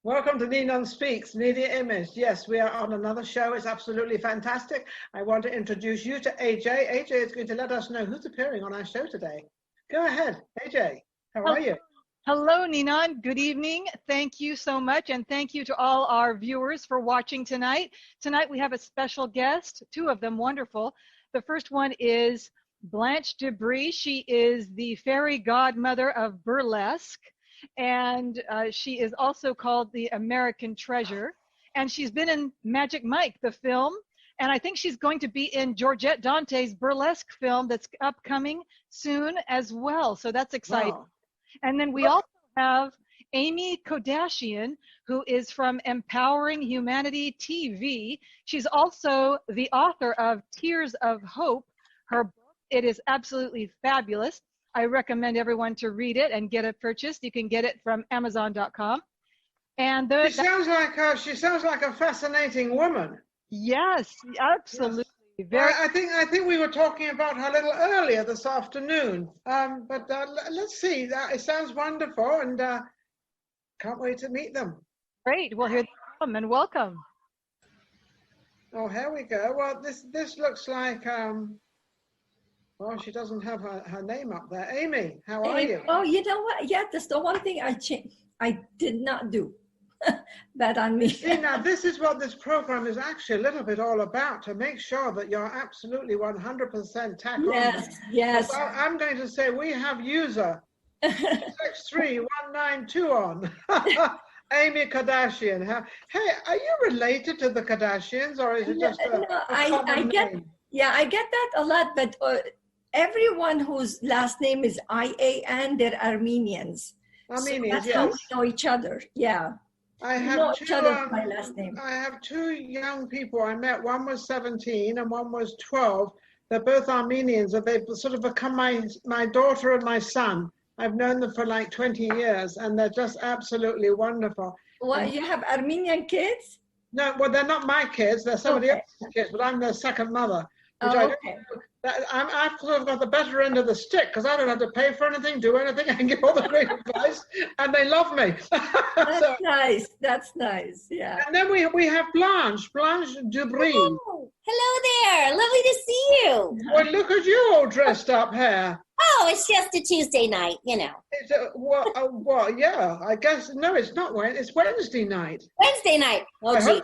Welcome to Ninon Speaks, Media Image. Yes, we are on another show. It's absolutely fantastic. I want to introduce you to AJ. AJ is going to let us know who's appearing on our show today. Go ahead, AJ. How are you? Hello, Ninon. Good evening. Thank you so much, and thank you to all our viewers for watching tonight. Tonight we have a special guest, two of them wonderful. The first one is Blanche DeBris. She is the fairy godmother of Burlesque. And she is also called the American Treasure. And she's been in Magic Mike, the film. And I think she's going to be in Georgette Dante's Burlesque film that's upcoming soon as well. So that's exciting. Wow. And then we also have Aimmee Kodachian, who is from Empowering Humanity TV. She's also the author of Tears of Hope. Her book, it is absolutely fabulous. I recommend everyone to read it and get it purchased. You can get it from Amazon.com. And she sounds like a fascinating woman. Yes, absolutely. Yes. Well, I think we were talking about her a little earlier this afternoon. But let's see. It sounds wonderful, and can't wait to meet them. Great. Well, here they come, and welcome. Oh, here we go. Well, this looks like. Well, she doesn't have her name up there. Aimmee, how are you? Oh, you know what? Yeah, that's the one thing I did not do. Bad on me. See, now this is what this program is actually a little bit all about, to make sure that you're absolutely 100% tack on. Yes. So I'm going to say we have user 63192 on. Aimmee Kodachian. Hey, are you related to the Kardashians, or is it just a common name? Yeah, I get that a lot, but everyone whose last name is IAN, they're Armenians. Armenians, so that's how we know each other. Yeah. I have two young people I met. One was 17 and one was 12. They're both Armenians, and they've sort of become my daughter and my son. I've known them for like 20 years, and they're just absolutely wonderful. Well, you have Armenian kids? No, well, they're not my kids. They're somebody else's kids, but I'm their second mother. I've sort of got the better end of the stick, because I don't have to pay for anything, do anything. I can give all the great advice, and they love me. That's nice. That's nice. Yeah. And then we have Blanche DeBris. Oh, hello there. Lovely to see you. Well, look at you all dressed up here. Oh, it's just a Tuesday night, you know. Well, yeah, I guess. No, it's not Wednesday. It's Wednesday night. Wednesday night. Oh, gee.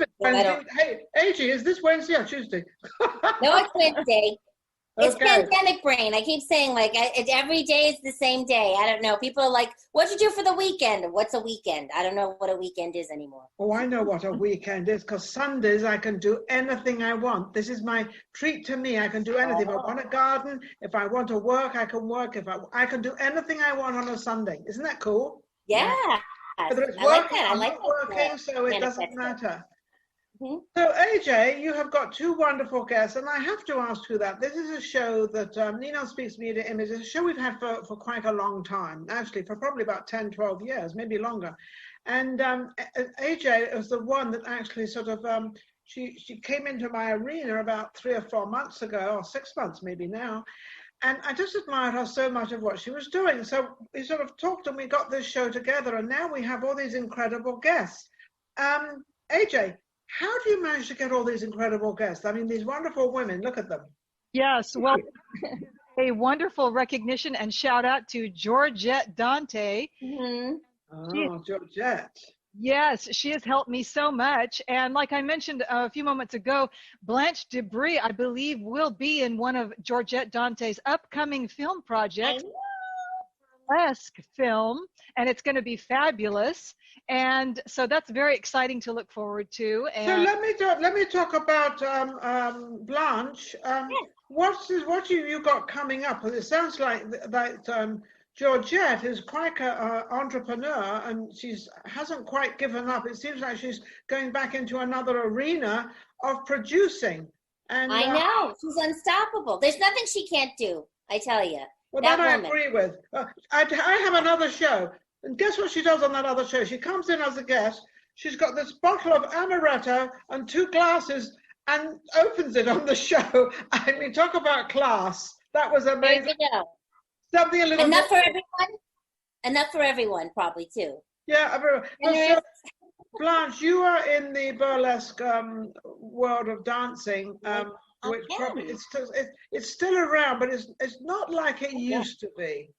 Hey, AJ, is this Wednesday or Tuesday? No, it's Wednesday. It's Okay. pandemic brain. I keep saying, like, every day is the same day. I don't know. People are like, what'd you do for the weekend? What's a weekend? I don't know what a weekend is anymore. Oh, I know what a weekend is, because Sundays I can do anything I want. This is my treat to me. I can do anything. If I want to garden, if I want to work, I can work. If I can do anything I want on a Sunday. Isn't that cool? Yeah. Whether it's I working like that. or not working, so it doesn't matter. So AJ, you have got two wonderful guests, and I have to ask you that. This is a show that Ninon Speaks Media Image is a show we've had for quite a long time, actually for probably about 10, 12 years, maybe longer. And AJ is the one that actually sort of, she came into my arena about 3 or 4 months ago, or 6 months maybe now. And I just admired her so much of what she was doing. So we sort of talked and we got this show together, and now we have all these incredible guests. AJ, how do you manage to get all these incredible guests? I mean, these wonderful women, look at them. Yes, well, a wonderful recognition and shout out to Georgette Dante. Oh, Georgette. Yes, she has helped me so much. And like I mentioned a few moments ago, Blanche DeBris, I believe, will be in one of Georgette Dante's upcoming film projects. Burlesque film, and it's going to be fabulous, and so that's very exciting to look forward to. And so let me talk about Blanche. What you got coming up? It sounds like Georgette is quite an entrepreneur, and hasn't quite given up. It seems like she's going back into another arena of producing. And I know, she's unstoppable. There's nothing she can't do, I tell you. Well, that I agree with. I have another show, and guess what she does on that other show? She comes in as a guest. She's got this bottle of amaretto and 2 glasses and opens it on the show. I mean, talk about class. That was amazing. There you go. Something a little enough for everyone. Enough for everyone, probably too. Yeah, everyone. Blanche, you are in the burlesque world of dancing, which probably it's still around, but it's not like it used to be.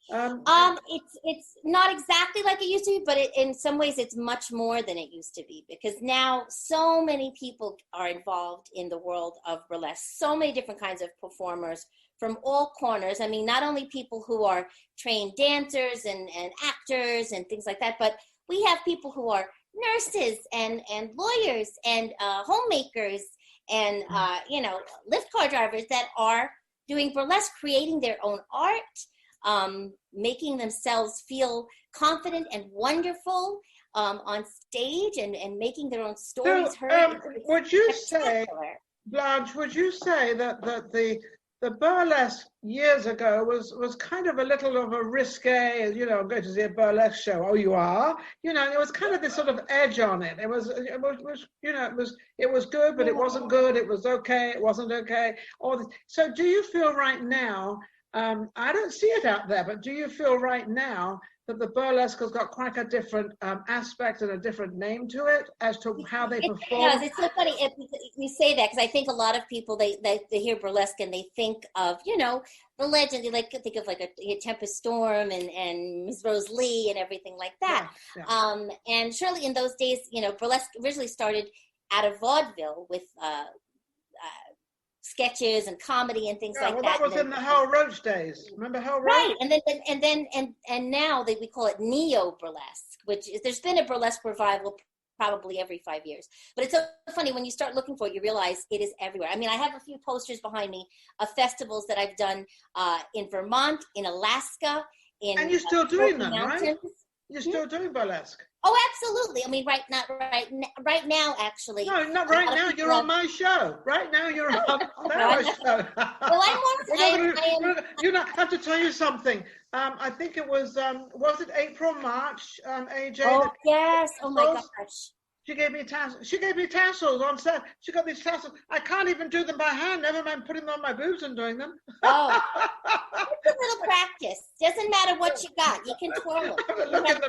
It's not exactly like it used to be, but in some ways it's much more than it used to be, because now so many people are involved in the world of burlesque, so many different kinds of performers from all corners. I mean, not only people who are trained dancers and actors and things like that, but we have people who are nurses and lawyers and homemakers and lift car drivers that are doing burlesque, creating their own art, making themselves feel confident and wonderful on stage, and making their own stories heard. Would you say, Blanche, would you say that the burlesque years ago was kind of a little of a risque, go to see a burlesque show. Oh, you are? It was kind of this sort of edge on it. It was good, but it wasn't good. It was okay. It wasn't okay. So do you feel right now, I don't see it out there, but do you feel right now that the burlesque has got quite a different aspect and a different name to it as to how they perform? It does. It's so funny you say that, because I think a lot of people, they hear burlesque and they think of, the legend. They think of like a Tempest Storm and Miss Rose Lee and everything like that. Yeah. And surely in those days, burlesque originally started out of vaudeville with sketches and comedy and things like that. That was in the Hal Roach days. Remember Hal Roach? Right, and now we call it neo burlesque, which is, there's been a burlesque revival probably every 5 years. But it's so funny when you start looking for it, you realize it is everywhere. I mean, I have a few posters behind me of festivals that I've done in Vermont, in Alaska, and you're still doing them, right? You're still doing burlesque. Oh, absolutely. I mean, right now, actually. No, not right now. You're on my show. Right now, you're on our show. Well, I have to tell you something. I think it was it April, March, AJ? Oh, yes. Oh, my gosh. She gave me tassels. She gave me tassels on set. She got these tassels. I can't even do them by hand. Never mind putting them on my boobs and doing them. Oh, it's a little practice. Doesn't matter what you got. You can twirl them. You can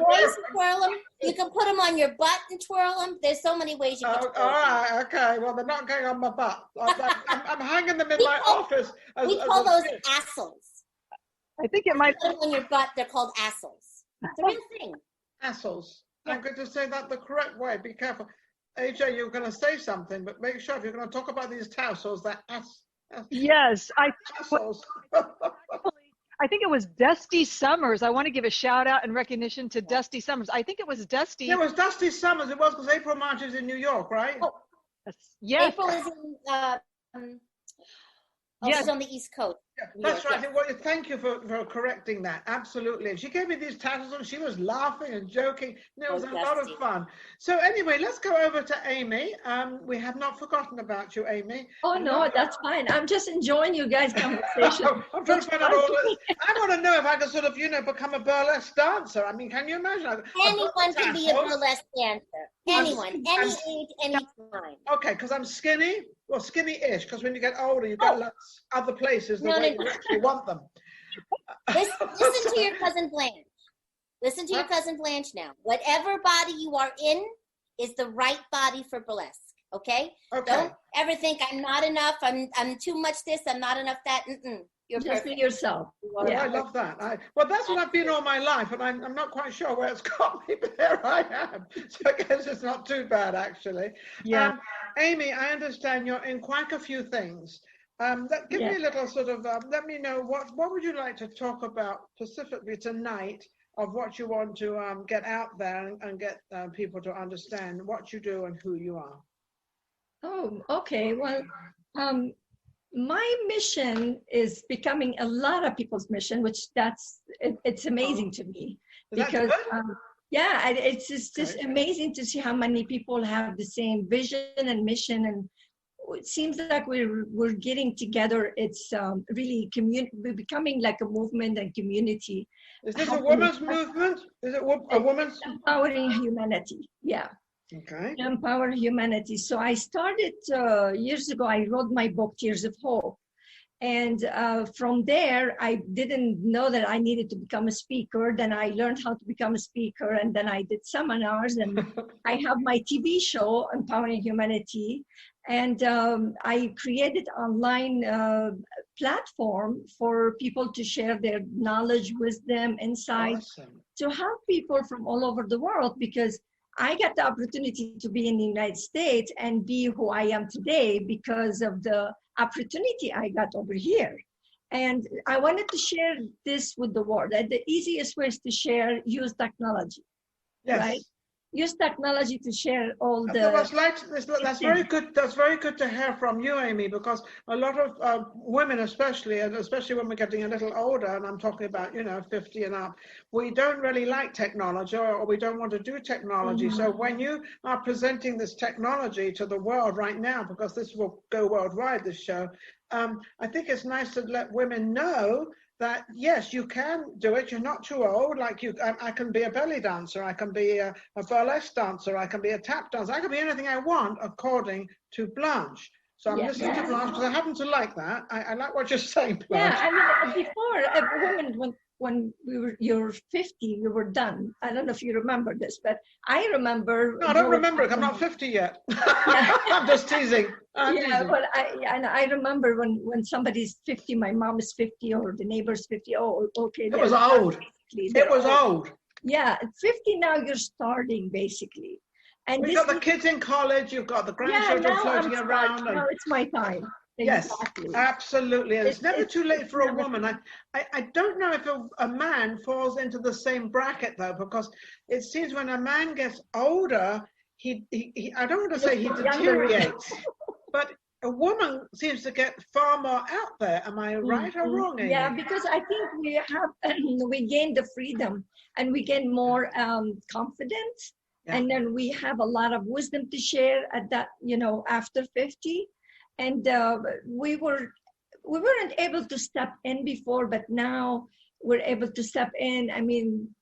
twirl them. You can put them on your butt and twirl them. There's so many ways you can twirl them. All right. Okay. Well, they're not going on my butt. I'm hanging them in my office. We call those assels. I think it might. Put them on your butt. They're called assels. It's a real thing. Assels. I'm going to say that the correct way. Be careful. AJ, you're going to say something, but make sure if you're going to talk about these tassels, that Yes, tassels. I think it was Dusty Summers. I want to give a shout out and recognition to Dusty Summers. I think it was Dusty. It was Dusty Summers. It was because April March is in New York, right? Oh, yes. April is in. Yes. She's on the East Coast. Yeah, that's right. Well, thank you for correcting that. Absolutely. She gave me these tassels and she was laughing and joking. It was a lot of fun. So anyway, let's go over to Aimmee. We have not forgotten about you, Aimmee. Oh, no, that's fine. I'm just enjoying you guys' conversation. I'm trying to find out all this. I want to know if I can sort of, become a burlesque dancer. I mean, can you imagine? Anyone can be a burlesque dancer. Anyone, any age, any time. Okay, because I'm skinny. Well, skinny-ish, because when you get older, you get other places the way you actually want them. Listen to your cousin Blanche. Listen to your cousin Blanche now. Whatever body you are in is the right body for burlesque. Okay? Don't ever think I'm not enough. I'm too much this. I'm not enough that. You're just be yourself. Yeah, I love that. Well, that's what I've been all my life, and I'm not quite sure where it's got me, but there I am. So I guess it's not too bad, actually. Yeah. Aimmee, I understand you're in quite a few things. Give me a little sort of, let me know, what would you like to talk about specifically tonight of what you want to get out there and get people to understand what you do and who you are? Oh, okay. Well, my mission is becoming a lot of people's mission, which it's amazing to me, because it's just amazing to see how many people have the same vision and mission, and it seems like we're getting together. It's really we're becoming like a movement and community. Is this a women's movement? Is it a women's? Empowering humanity. Yeah. Okay. Empower humanity. So I started years ago. I wrote my book, Tears of Hope, And from there, I didn't know that I needed to become a speaker. Then I learned how to become a speaker, and then I did seminars, and I have my TV show, Empowering Humanity. And I created online platform for people to share their knowledge, wisdom, insight, to help people from all over the world, because I got the opportunity to be in the United States and be who I am today because of the opportunity I got over here. And I wanted to share this with the world. And the easiest way is to share, use technology, right? Use technology to share all the... That's very good. That's very good to hear from you, Aimmee, because a lot of women, especially, and especially when we're getting a little older, and I'm talking about, 50 and up, we don't really like technology, or we don't want to do technology. So when you are presenting this technology to the world right now, because this will go worldwide, this show, I think it's nice to let women know that yes, you can do it. You're not too old. Like I can be a belly dancer. I can be a burlesque dancer. I can be a tap dancer. I can be anything I want according to Blanche. So I'm listening to Blanche because I happen to like that. I like what you're saying, Blanche. Yeah, I mean, before a woman, when you're 50, you were done. I don't know if you remember this, but I remember. No, I don't remember it. I'm not 50 yet. I'm just teasing. Teasing. But I remember when somebody's 50, my mom is 50, or the neighbor's 50. Oh, okay. It was old. It was old. Yeah, at 50 now you're starting basically. And you've got the kids in college. You've got the grandchildren floating around. Now it's my time. Exactly. Yes, absolutely. And it's never too late for a woman. I don't know if a man falls into the same bracket, though, because it seems when a man gets older, he I don't want to say he deteriorates, but a woman seems to get far more out there. Am I right or wrong, Aimmee? Yeah, because I think we gain the freedom, and we gain more confidence, and then we have a lot of wisdom to share at that, after 50. And we weren't able to step in before, but now we're able to step in. I mean,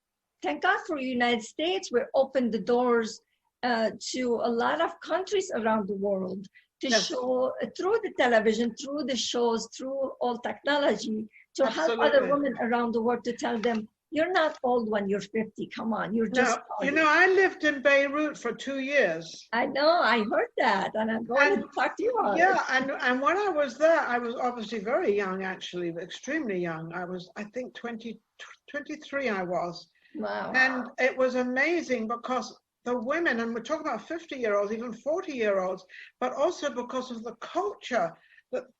thank God for the United States. We're opened the doors to a lot of countries around the world to show through the television, through the shows, through all technology, to help other women around the world, to tell them, you're not old when you're 50. Come on, you're just. I lived in Beirut for 2 years. I know, I heard that, and I'm going to talk to you about it. Yeah, and when I was there, I was obviously very young, actually, extremely young. I was, I think, 23 I was. Wow. And it was amazing because the women, and we're talking about 50-year-olds, even 40-year-olds, but also because of the culture.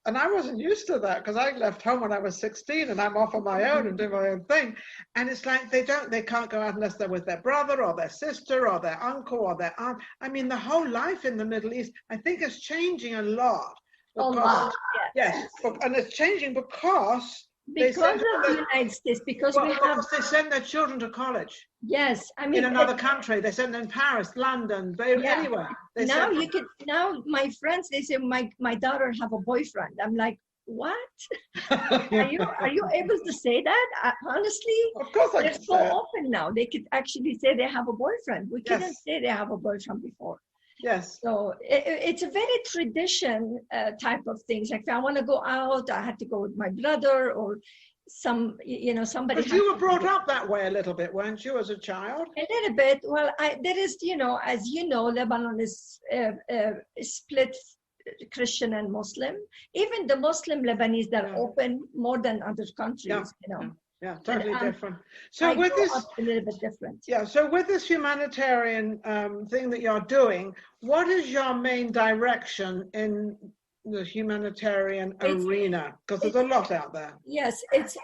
And I wasn't used to that because I left home when I was 16 and I'm off on my own and doing my own thing. And it's like they can't go out unless they're with their brother or their sister or their uncle or their aunt. I mean, the whole life in the Middle East, I think is changing a lot. Because, a lot, yes. And it's changing because of the United States, because they send their children to college. Yes, I mean, in another country, they send them in Paris, London, anywhere. Now my friends, they say my daughter have a boyfriend. I'm like, what? Are you able to say that? Honestly, of course they're so open now. They could actually say they have a boyfriend. We couldn't say they have a boyfriend before. Yes. So it's a very tradition type of things. Like if I want to go out, I had to go with my brother or somebody. But you were brought up that way a little bit, weren't you, as a child? A little bit. Well, there is, as you know, Lebanon is split Christian and Muslim. Even the Muslim Lebanese, they're open more than other countries, Yeah, totally different. So with this, a little bit different. Yeah. So with this humanitarian thing that you're doing, what is your main direction in the humanitarian arena? Because there's a lot out there. Yes, it's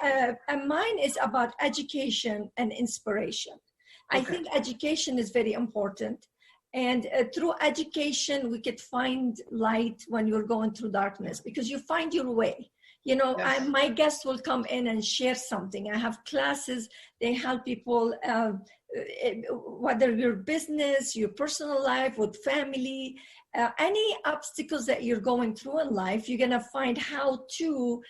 mine is about education and inspiration. I think education is very important, and through education we could find light when you're going through darkness, because you find your way. My guests will come in and share something. I have classes, they help people, whether your business, your personal life, with family, any obstacles that you're going through in life, you're gonna find how to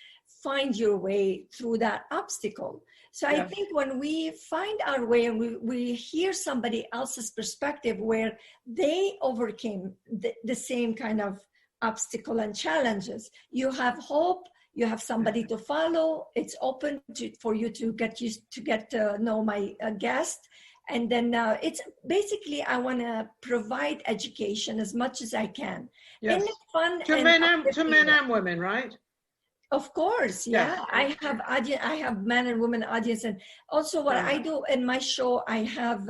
find your way through that obstacle. So I think when we find our way and we hear somebody else's perspective where they overcame the same kind of obstacle and challenges, you have hope, You have somebody to follow. It's open for you to get to know my guest. And then it's basically, I want to provide education as much as I can. Yes. And it's fun. To men and women, right? Of course, yeah. Yes. I have men and women audience, and also what I do in my show, I have.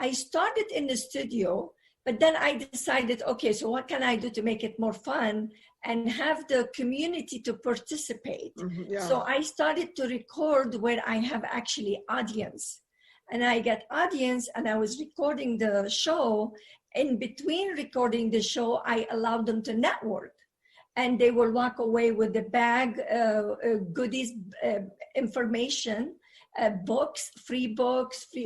I started in the studio, but then I decided, okay, so what can I do to make it more fun and have the community to participate? Mm-hmm, yeah. So I started to record where I have actually audience, and I get audience, and I was recording the show. In between recording the show, I allowed them to network. And they will walk away with the bag, goodies, information, books, free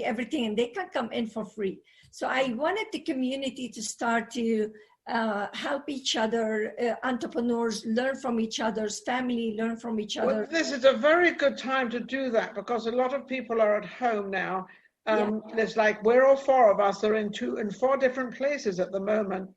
everything, and they can come in for free. So I wanted the community to start to help each other, entrepreneurs learn from each other's family, learn from each other. Well, this is a very good time to do that because a lot of people are at home now. It's like we're all four of us are in 4 different places at the moment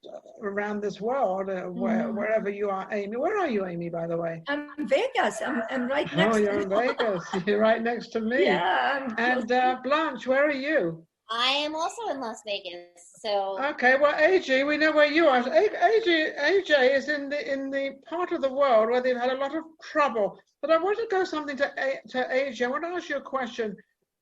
around this world, wherever you are, Aimmee. Where are you, Aimmee, by the way? I'm in Vegas. I'm right next to you. Oh, you're in Vegas. You're right next to me. Yeah. And Blanche, where are you? I am also in Las Vegas. So okay, well, AJ, we know where you are. AJ is in the part of the world where they've had a lot of trouble. But I want to go something to AJ. I want to ask you a question.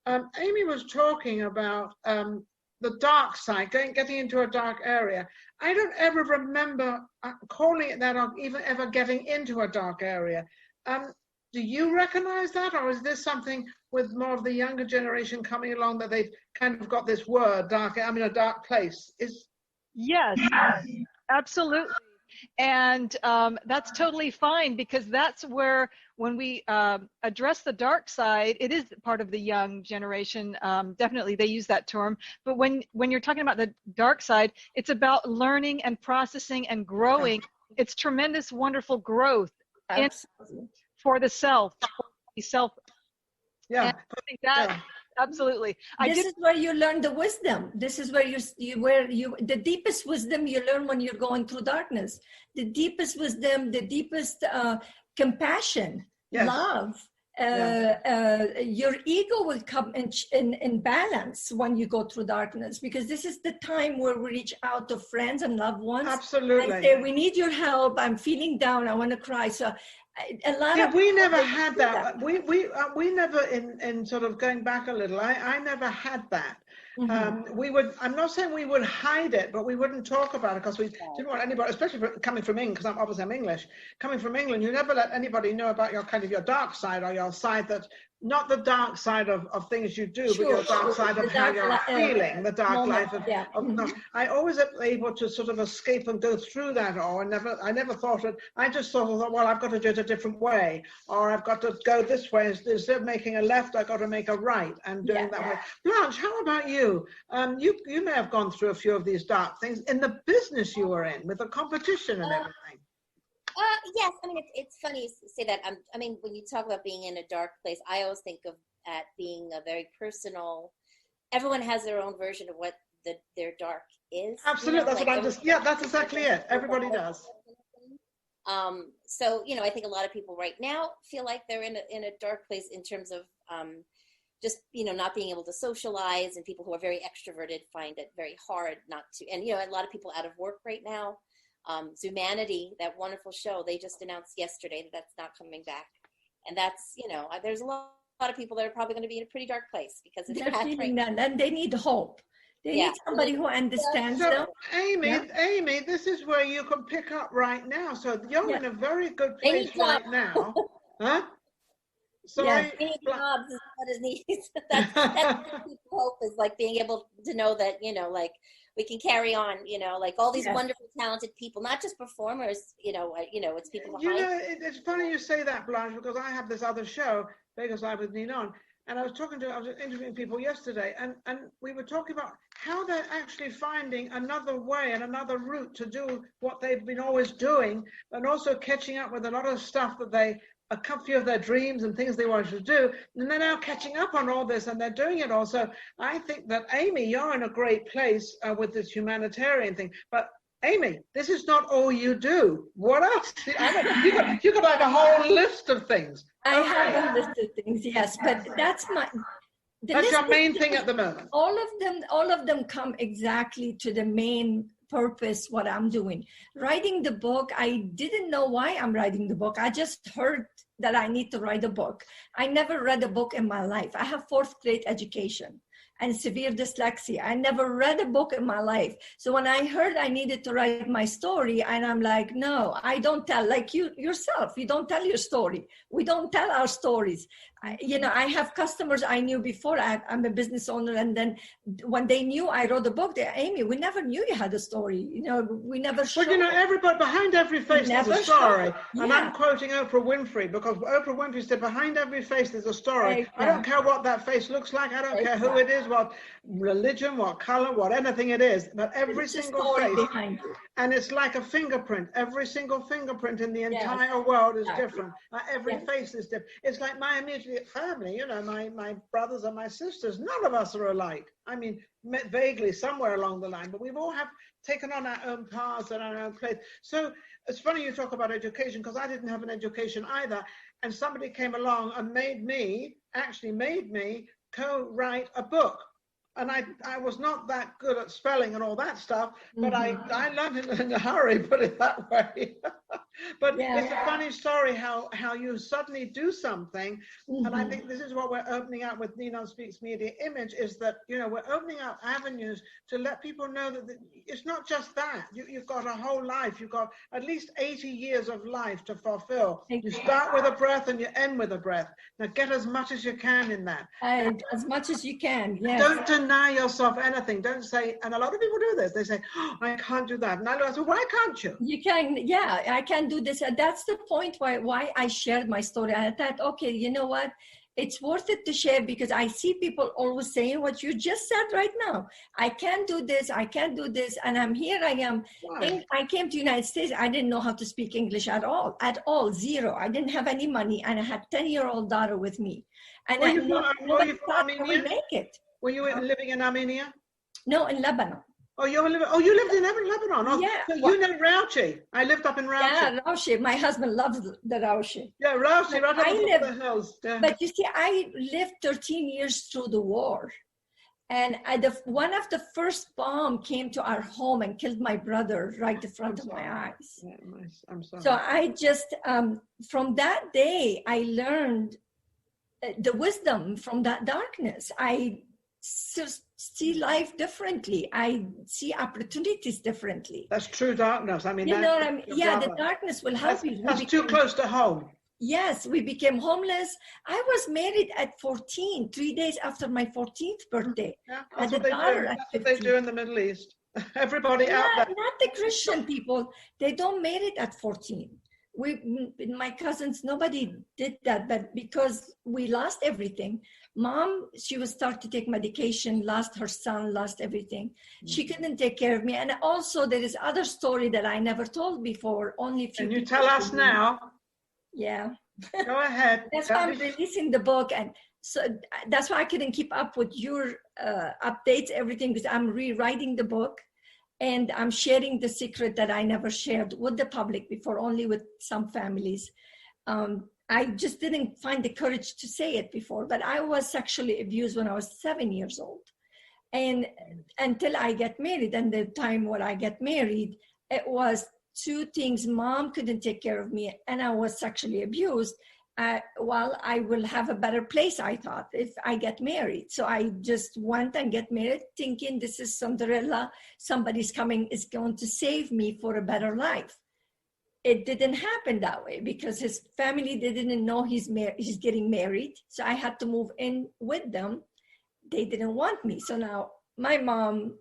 Aimmee was talking about the dark side, getting into a dark area. I don't ever remember calling it that or even ever getting into a dark area. Do you recognize that, or is this something with more of the younger generation coming along that they've kind of got this word, a dark place? Yes, absolutely. And that's totally fine, because that's where, when we address the dark side, it is part of the young generation. Definitely, they use that term. But when you're talking about the dark side, it's about learning and processing and growing. It's tremendous, wonderful growth for the self. Yeah. And I think that. Absolutely. This is where you learn the wisdom. This is where the deepest wisdom you learn when you're going through darkness. The deepest wisdom, the deepest compassion, love. Your ego will come in balance when you go through darkness, because this is the time where we reach out to friends and loved ones. Absolutely. And say, we need your help. I'm feeling down. I want to cry. So we never had that. We never, in sort of going back a little, I never had that. Mm-hmm. I'm not saying we would hide it, but we wouldn't talk about it because we didn't want anybody, especially coming from England, because I'm English. Coming from England, you never let anybody know about your dark side, or your side that, not the dark side of things you do, but your dark side of how you're feeling, the dark life of no. I always am able to sort of escape and go through that all. I never thought it. I just thought, well, I've got to do it a different way, or I've got to go this way. Instead of making a left, I've got to make a right, and doing that way. Blanche, how about you? You may have gone through a few of these dark things in the business you were in, with the competition and everything. Yes, I mean, it's funny you say that. I mean, when you talk about being in a dark place, I always think of at being a very personal. Everyone has their own version of what their dark is. Absolutely, that's what I'm just. Yeah, that's exactly it. Everybody does. So I think a lot of people right now feel like they're in a dark place in terms of just not being able to socialize, and people who are very extroverted find it very hard not to. And a lot of people out of work right now. Zumanity, that wonderful show, they just announced yesterday that that's not coming back. And that's, there's a lot of people that are probably going to be in a pretty dark place because of that. And they need hope. They need somebody who understands them. Aimmee, this is where you can pick up right now. So you're in a very good place right now. Huh? So jobs is what is needed. That's what people hope, is like being able to know that, like we can carry on, like all these wonderful, talented people, not just performers, it's people behind. It's funny you say that, Blanche, because I have this other show, Vegas Live with Ninon, and I was interviewing people yesterday, and we were talking about how they're actually finding another way and another route to do what they've been always doing, and also catching up with a lot of stuff that a few of their dreams and things they wanted to do, and they're now catching up on all this, and they're doing it all. So I think that, Aimmee, you're in a great place with this humanitarian thing, but Aimmee, this is not all you do. What else? You got like a whole list of things. I have a list of things, yes, but that's your main thing at the moment. All of them come exactly to the main purpose, what I'm doing. Writing the book, I didn't know why I'm writing the book. I just heard that I need to write a book. I never read a book in my life. I have 4th grade education and severe dyslexia. I never read a book in my life. So when I heard I needed to write my story, and I'm like, no, I don't tell, like you yourself, you don't tell your story. We don't tell our stories. I have customers I knew before. I'm a business owner, and then when they knew I wrote a book, they, Aimmee, we never knew you had a story. We never showed. Well, everybody, behind every face there's a story. Yeah. And I'm quoting Oprah Winfrey, because Oprah Winfrey said, behind every face there's a story. Exactly. I don't care what that face looks like. I don't care who it is, what religion, what color, what anything it is. But every single face behind you. And it's like a fingerprint. Every single fingerprint in the entire world is different. Every face is different. It's like my immediate family, my brothers and my sisters, none of us are alike. I mean, vaguely somewhere along the line, but we've all have taken on our own paths and our own place. So it's funny you talk about education, because I didn't have an education either. And somebody came along and made me co-write a book. And I was not that good at spelling and all that stuff, but I learned it in a hurry, put it that way. But it's a funny story how you suddenly do something. And I think this is what we're opening up with Ninon Speaks Media Image, is that, we're opening up avenues to let people know that it's not just that. You've got a whole life. You've got at least 80 years of life to fulfill. You start with a breath and you end with a breath. Now get as much as you can in that. As much as you can, yes. Don't deny yourself anything. Don't say, and a lot of people do this, they say, oh, I can't do that. And I say, why can't you? You can, I can do this. And that's the point why I shared my story. I thought, okay, you know what? It's worth it to share, because I see people always saying what you just said right now. I can't do this. I can't do this. And I am. I came to the United States. I didn't know how to speak English at all, zero. I didn't have any money. And I had a 10-year-old daughter with me. And nobody thought I would make it. Were you living in Armenia? No, in Lebanon. Oh, you lived in Lebanon. Oh, yeah. So you know Rauchi. I lived up in Rauchi. Yeah, Rauchi. My husband loves the Rauchi. Yeah, Rauchi, right up the hills. Yeah. But you see, I lived 13 years through the war. And one of the first bomb came to our home and killed my brother right in front of my eyes. Yeah, I'm sorry. So I just, from that day, I learned the wisdom from that darkness. I see life differently. I see opportunities differently. That's true darkness. I mean, you know what I mean? Yeah, the darkness will help you. That's too close to home. Yes, we became homeless. I was married at 14, 3 days after my 14th birthday. Yeah, that's what they do. That's what they do in the Middle East. Everybody out there. Not the Christian people. They don't marry it at 14. My cousins, nobody did that, but because we lost everything. Mom, she was starting to take medication, lost her son, lost everything. She couldn't take care of me. And also there is other story that I never told before, only a few people. Can you tell us now? Yeah. Go ahead. That's why I'm releasing the book. And so that's why I couldn't keep up with your updates, everything, because I'm rewriting the book. And I'm sharing the secret that I never shared with the public before, only with some families. I just didn't find the courage to say it before, but I was sexually abused when I was 7 years old. And until I get married, and the time when I get married, it was two things. Mom couldn't take care of me, and I was sexually abused. Well, I will have a better place, I thought, if I get married. So I just went and get married thinking this is Cinderella. Somebody's coming, is going to save me for a better life. It didn't happen that way because his family, they didn't know he's getting married. So I had to move in with them. They didn't want me. So now my mom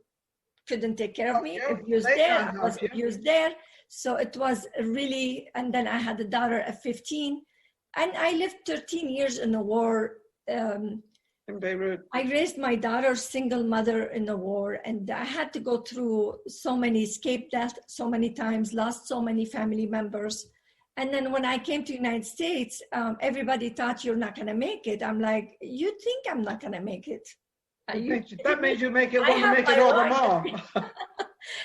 couldn't take care of me, abused there, was abused there. So it was really, and then I had a daughter at 15. And I lived 13 years in the war. In Beirut. I raised my daughter, single mother in the war, and I had to go through so many, escaped death so many times, lost so many family members. And then when I came to the United States, everybody thought you're not going to make it. I'm like, you think I'm not going to make it? That made you make it, want to make it all the more.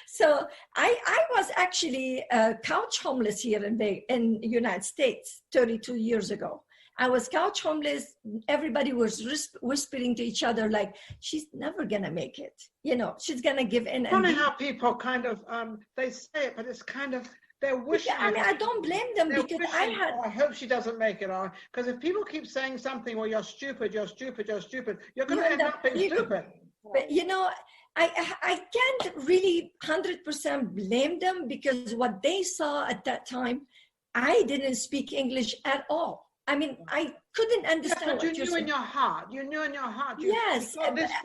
So I was actually couch homeless here in the United States 32 years ago. I was couch homeless. Everybody was whispering to each other like, she's never gonna make it. You know, she's gonna give in. Funny how people kind of they say it, but it's kind of they're wishing. I mean, I don't blame them because wishing, I hope she doesn't make it. Because if people keep saying something, well, you're stupid, you're stupid, you're stupid, you're going to end up being stupid. But you know, I can't really 100% blame them because what they saw at that time, I didn't speak English at all. I mean, I couldn't understand what you knew in your heart. You knew in your heart. Yes,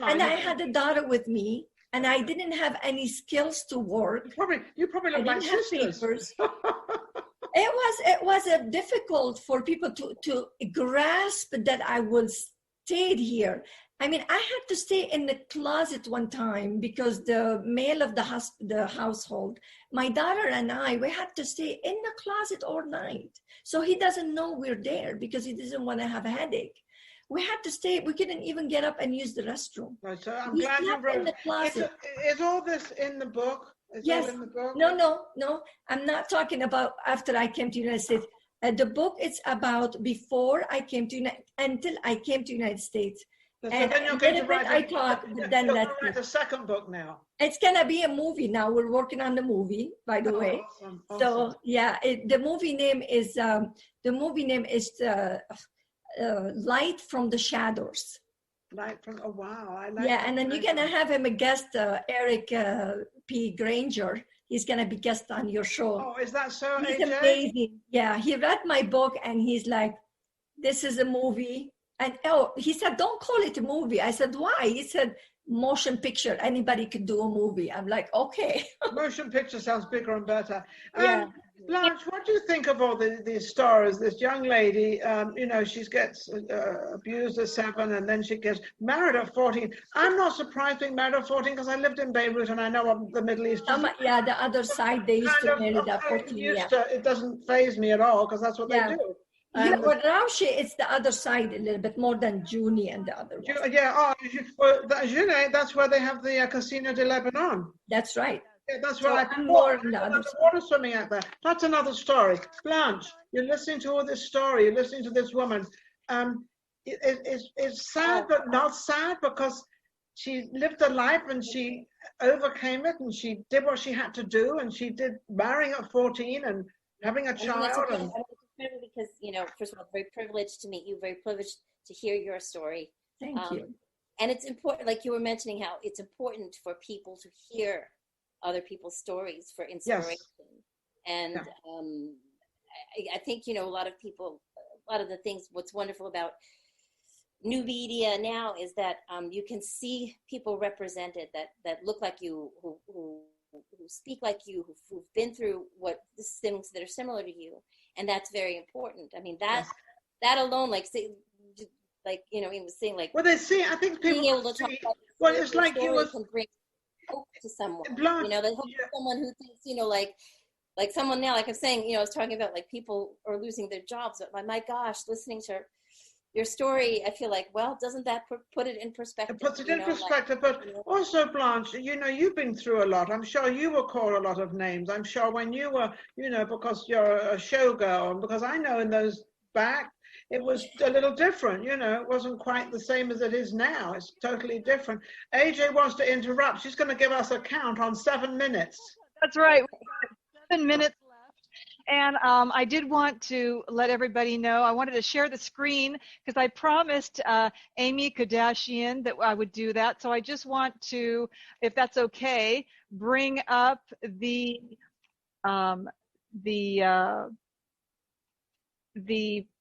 and I had a daughter with me, and I didn't have any skills to work. You probably look like sisters. It was difficult for people to grasp that I would stayed here. I mean, I had to stay in the closet one time because the male of the household, my daughter and I, we had to stay in the closet all night. So he doesn't know we're there because he doesn't want to have a headache. We had to stay. We couldn't even get up and use the restroom. Right, so I'm glad you wrote. In the closet. Is all this in the book? Yes. In the book? No. I'm not talking about after I came to the United States. The book is about before I came to until I came to the United States. So and then you're going to write the second book now. It's going to be a movie now. We're working on the movie, by the way. Awesome. So yeah, the movie name is Light from the Shadows. Light from, oh wow, I like. Yeah, and then you're going to have him a guest, Eric P. Granger. He's going to be guest on your show. Oh, is that so? He's AJ? Amazing. Yeah, he read my book and he's like, this is a movie. And he said, don't call it a movie. I said, why? He said, motion picture. Anybody could do a movie. I'm like, okay. Motion picture sounds bigger and better. Yeah. Blanche, what do you think of all these stories? This young lady, she gets abused at 7 and then she gets married at 14. I'm not surprised being married at 14 because I lived in Beirut and I know what the Middle East is. Yeah, the other side, they used to marry at 14. It doesn't faze me at all because that's what they do. But Raushe, it's the other side a little bit more than Juni and the other one. Yeah, Juni, that's where they have the Casino de Lebanon. That's right. Yeah, that's right. I'm more on the other side. Water swimming out there. That's another story. Blanche, you're listening to all this story. You're listening to this woman. It's sad, but not sad because she lived a life and she overcame it and she did what she had to do and she did marrying at 14 and having a child. Because, first of all, very privileged to meet you, very privileged to hear your story. Thank you. And it's important, like you were mentioning, how it's important for people to hear other people's stories for inspiration. Yes. And I think, a lot of people, a lot of the things, what's wonderful about new media now is that you can see people represented that look like you, who speak like you, who've been through things that are similar to you. And that's very important. I mean, that alone, he was saying, like, well, they see, I think people being able to talk about it's like you was can bring hope to someone. Blanche, they hope to someone who thinks, like someone now, like I'm saying, I was talking about like people are losing their jobs. But my gosh, listening to your story, I feel like, well, doesn't that put it in perspective? It puts it in perspective, but also, Blanche, you've been through a lot. I'm sure you were called a lot of names. I'm sure when you were, because you're a showgirl, and because I know in those back, it was a little different, it wasn't quite the same as it is now. It's totally different. AJ wants to interrupt. She's going to give us a count on 7 minutes. That's right. We've got 7 minutes left. And I did want to let everybody know, I wanted to share the screen because I promised Aimmee Kodachian that I would do that. So I just want to, if that's okay, bring up the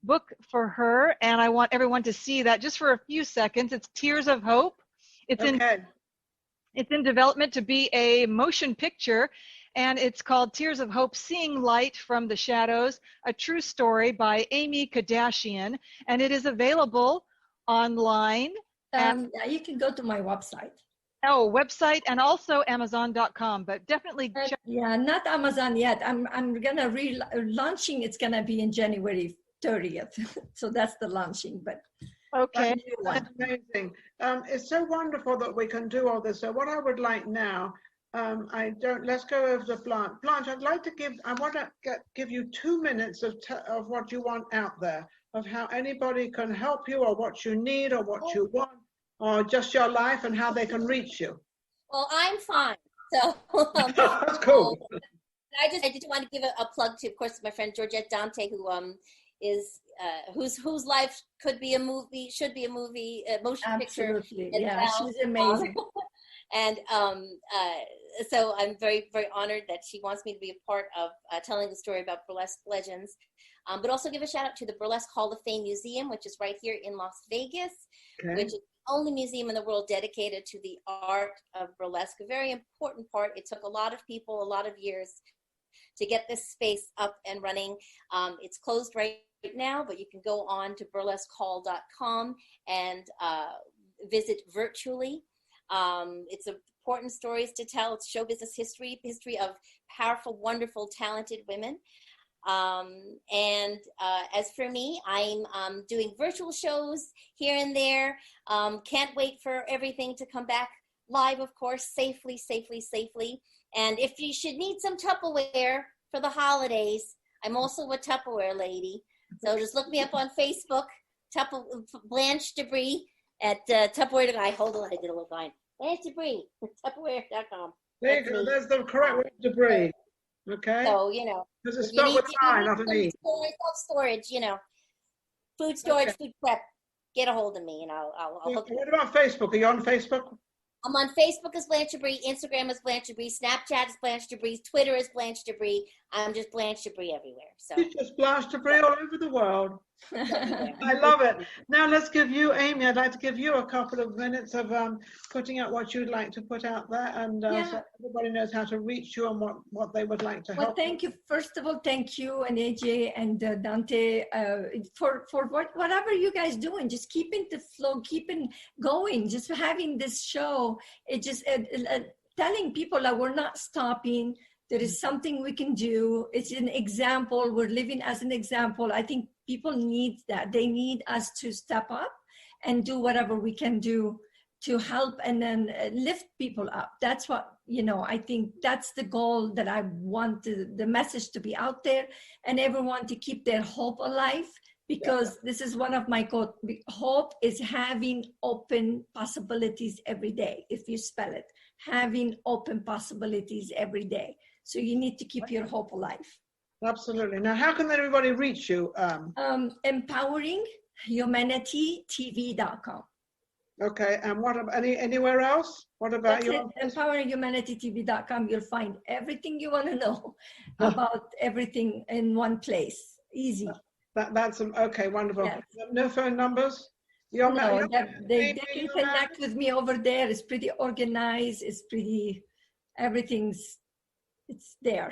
book for her, and I want everyone to see that just for a few seconds. It's Tears of Hope. It's in development to be a motion picture, and it's called Tears of Hope, Seeing Light from the Shadows, a true story by Aimmee Kodachian, and it is available online. You can go to my website. Oh, website and also Amazon.com, but definitely check. Yeah, not Amazon yet. I'm gonna launching. It's gonna be in January 30th, so that's the launching. But okay, that's amazing. It's so wonderful that we can do all this. So what I would like now, let's go over to Blanche. Blanche, I want to give you 2 minutes of what you want out there, of how anybody can help you, or what you need, or what you want, or just your life, and how they can reach you. Well, I'm fine. So that's cool. I just want to give a plug to, of course, my friend Georgette Dante, who is whose life could be a movie, should be a movie, a motion picture. Yeah, she's amazing. And so I'm very, very honored that she wants me to be a part of telling the story about burlesque legends. But also give a shout out to the Burlesque Hall of Fame Museum, which is right here in Las Vegas, which is the only museum in the world dedicated to the art of burlesque, a very important part. It took a lot of people, a lot of years to get this space up and running. It's closed right now, but you can go on to burlesquehall.com and visit virtually. It's important stories to tell. It's show business history of powerful, wonderful, talented women. As for me, I'm doing virtual shows here and there. Can't wait for everything to come back live, of course, safely. And if you should need some Tupperware for the holidays, I'm also a Tupperware lady. So just look me up on Facebook, Blanche DeBris at Tupperware. Hold on, I did a little line. Blanche DeBris, Tupperware.com. There you go. There's the correct word, debris. Okay. So, because it's spelled with an I, not an E. Self-storage, food storage, food prep. Get a hold of me, and I'll hook you. What about Facebook? Are you on Facebook? I'm on Facebook as Blanche DeBris, Instagram as Blanche DeBris, Snapchat as Blanche DeBris, Twitter as Blanche DeBris. I'm just Blanche DeBris everywhere. So she's just Blanche DeBris all over the world. I love it. Now let's give you, Aimmee, I'd like to give you a couple of minutes of putting out what you'd like to put out there, and so everybody knows how to reach you and what they would like to help. Well, thank you. First of all, thank you and AJ and Dante for whatever you guys doing. Just keeping the flow, keeping going, just having this show. It just telling people that we're not stopping. There is something we can do. It's an example. We're living as an example. I think people need that. They need us to step up and do whatever we can do to help and then lift people up. That's what, I think that's the goal that I want the message to be out there, and everyone to keep their hope alive, because this is one of my quotes. Hope is having open possibilities every day. If you spell it, having open possibilities every day. So you need to keep your hope alive. Absolutely. Now, how can everybody reach you? EmpoweringHumanityTV.com. Okay. And what about anywhere else? What about you? EmpoweringHumanityTV.com. You'll find everything you want to know about everything in one place. Easy. That's okay. Wonderful. Yes. No phone numbers? They can connect with me over there. It's pretty organized. It's pretty, it's there.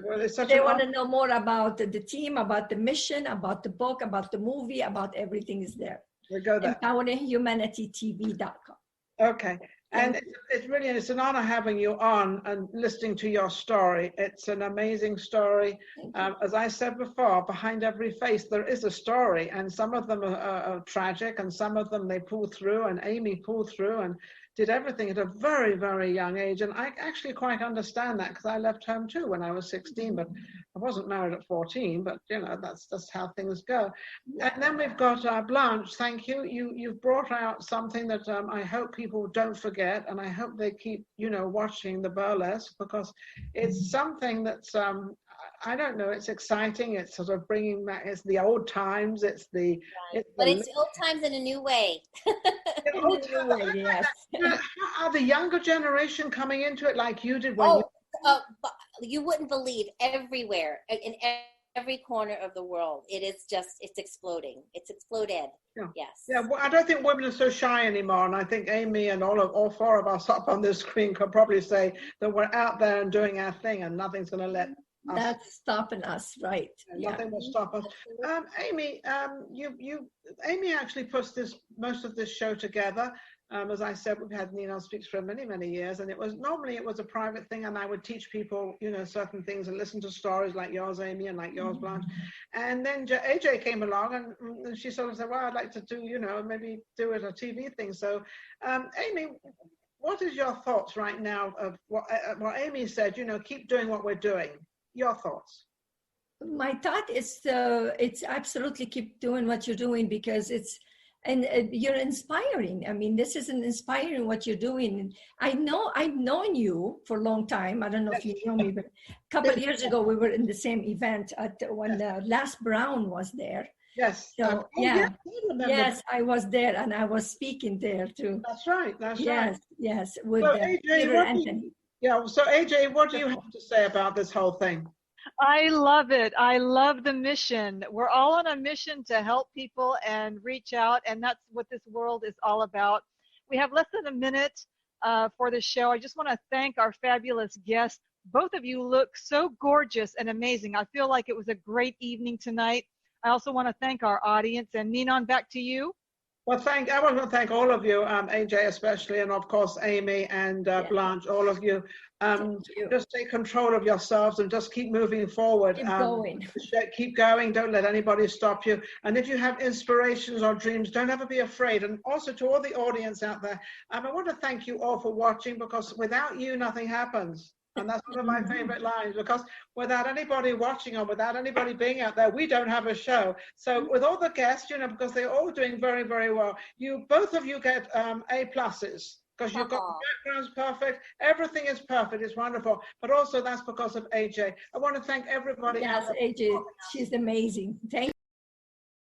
Well, They want to know more about the team, about the mission, about the book, about the movie, about everything is there. We go there. EmpoweringHumanityTV.com. Okay. And it's an honor having you on and listening to your story. It's an amazing story. As I said before, behind every face, there is a story, and some of them are tragic, and some of them they pull through, and Aimmee pulled through and did everything at a very, very young age. And I actually quite understand that, because I left home too when I was 16, but I wasn't married at 14, but that's just how things go. And then we've got Blanche. Thank you. You've brought out something that I hope people don't forget, and I hope they keep, watching the burlesque, because it's something that's, I don't know, it's exciting. It's sort of bringing back, it's the old times. It's the old times in a new way. Yes. Are the younger generation coming into it like you did when you wouldn't believe, everywhere, in every corner of the world, it's exploding. It's exploded. Yes. Yeah. Well, I don't think women are so shy anymore, and I think Aimmee and all four of us up on this screen could probably say that we're out there and doing our thing, and nothing's going to let that's stopping us, right? Nothing will stop us. Aimmee, Aimmee actually puts most of this show together. As I said, we've had Ninon Speaks for many, many years, and it was a private thing, and I would teach people, certain things and listen to stories like yours, Aimmee, and like yours, Blanche. And then AJ came along, and she sort of said, well, I'd like to do, maybe do it a TV thing. So, Aimmee, what is your thoughts right now of what Aimmee said, you know, keep doing what we're doing? Your thoughts? My thought is it's absolutely keep doing what you're doing, because it's, and you're inspiring. I mean, this is an inspiring what you're doing. I've known you for a long time. I don't know if you know me, but a couple of years ago, we were in the same event when Last Brown was there. Yes. So yes, I was there, and I was speaking there too. That's right. Yes. With so, AJ, Peter Anthony. So AJ, what do you have to say about this whole thing? I love it. I love the mission. We're all on a mission to help people and reach out, and that's what this world is all about. We have less than a minute for the show. I just want to thank our fabulous guests. Both of you look so gorgeous and amazing. I feel like it was a great evening tonight. I also want to thank our audience. And Ninon, back to you. Well, I want to thank all of you, AJ especially, and of course Aimmee and Blanche, all of you. Just take control of yourselves and just keep moving forward. Keep going. Keep going. Don't let anybody stop you. And if you have inspirations or dreams, don't ever be afraid. And also to all the audience out there, I want to thank you all for watching, because without you, nothing happens. And that's one of my favorite lines, because without anybody watching or without anybody being out there, we don't have a show. So with all the guests, you know, because they're all doing very, very well, both of you get A+, because you've got the backgrounds perfect, everything is perfect, it's wonderful. But also that's because of AJ. I want to thank everybody. Yes, AJ, she's amazing. Thank you.